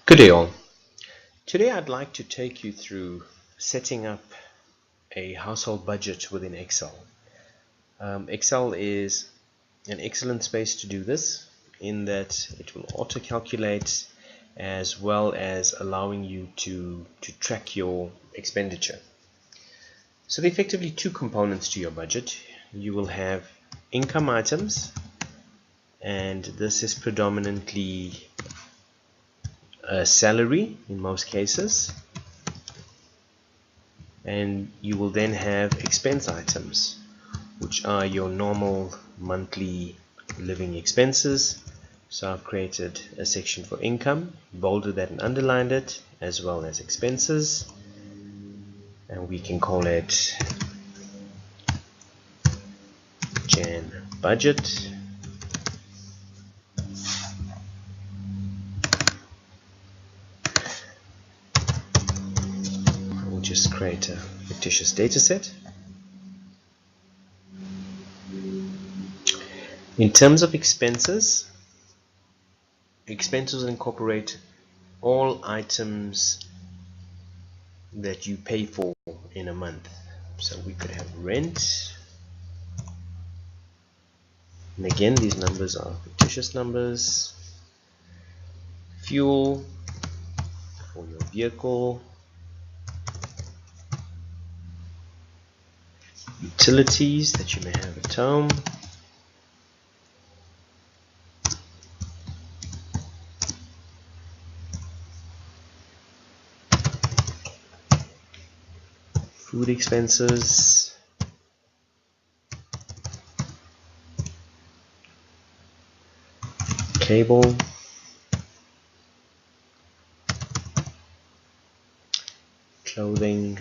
Good day all. Today I'd like to take you through setting up a household budget within Excel. Excel is an excellent space to do this in that it will auto calculate as well as allowing you to track your expenditure. So there are effectively two components to your budget. You will have income items, and this is predominantly a salary in most cases, and you will then have expense items, which are your normal monthly living expenses. So I've created a section for income, bolded that and underlined it, as well as expenses, and we can call it Jan budget. We'll just create a fictitious data set. In terms of expenses incorporate all items that you pay for in a month. So we could have rent, and again these numbers are fictitious numbers, fuel for your vehicle, utilities that you may have at home, food expenses, cable, clothing,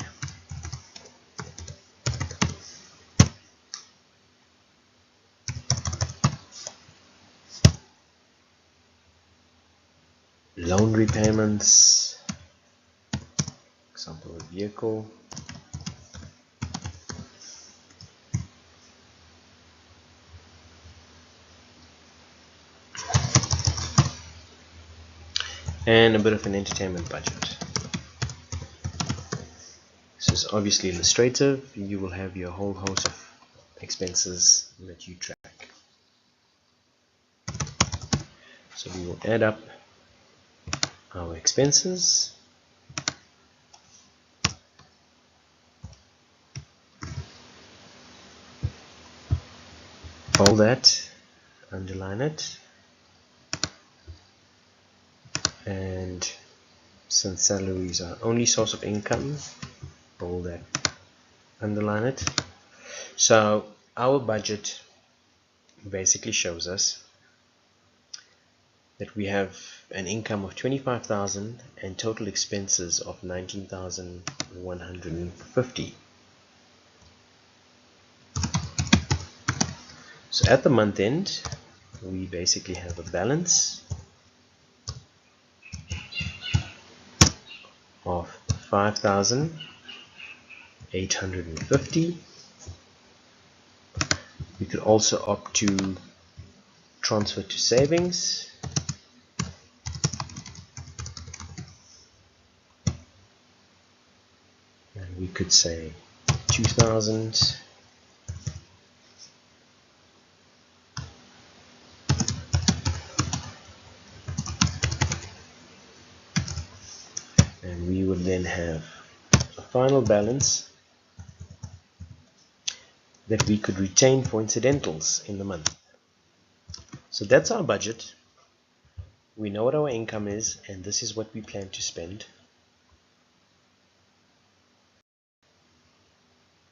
loan repayments, example of vehicle, and a bit of an entertainment budget. This is obviously illustrative. You will have your whole host of expenses that you track. So we will add up our expenses, bold that, underline it, and since salaries are only source of income, bold that, underline it. So our budget basically shows us that we have an income of 25,000 and total expenses of 19,150. So at the month end, we basically have a balance of 5,850. We could also opt to transfer to savings, and we could say 2,000. And we would then have a final balance that we could retain for incidentals in the month. So that's our budget. We know what our income is, and this is what we plan to spend.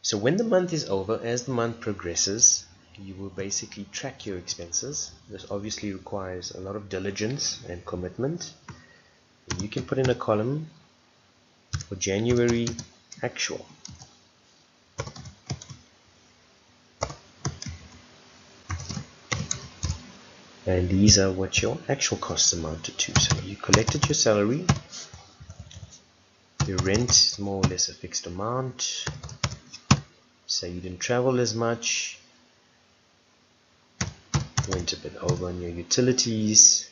So when the month is over, as the month progresses, you will basically track your expenses. This obviously requires a lot of diligence and commitment. And you can put in a column for January actual. And these are what your actual costs amounted to. So you collected your salary, your rent is more or less a fixed amount, say you didn't travel as much, went a bit over on your utilities,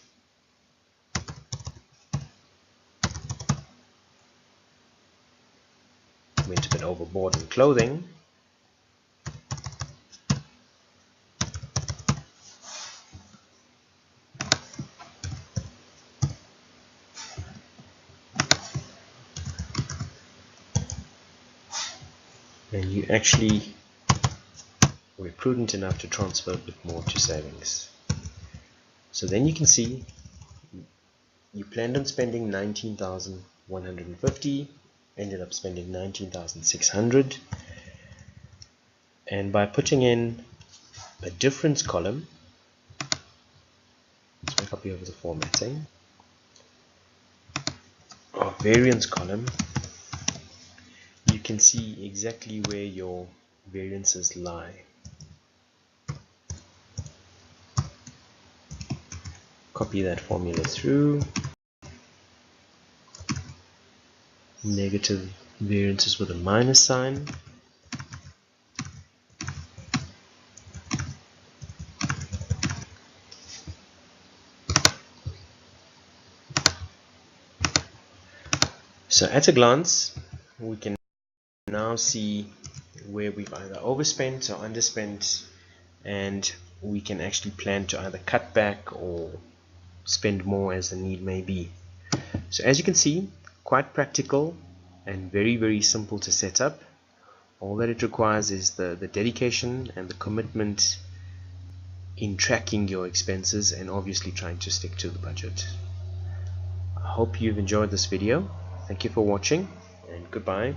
went a bit overboard in clothing. And you actually were prudent enough to transfer a bit more to savings. So then you can see you planned on spending 19,150, ended up spending 19,600, and by putting in a difference column, let's make copy over the formatting, or variance column, you can see exactly where your variances lie. Copy that formula through. Negative variances with a minus sign. So at a glance, we can now see where we've either overspent or underspent, and we can actually plan to either cut back or spend more as the need may be. So as you can see, quite practical and very simple to set up. All that it requires is the dedication and the commitment in tracking your expenses and obviously trying to stick to the budget. I hope you've enjoyed this video. Thank you for watching, and goodbye.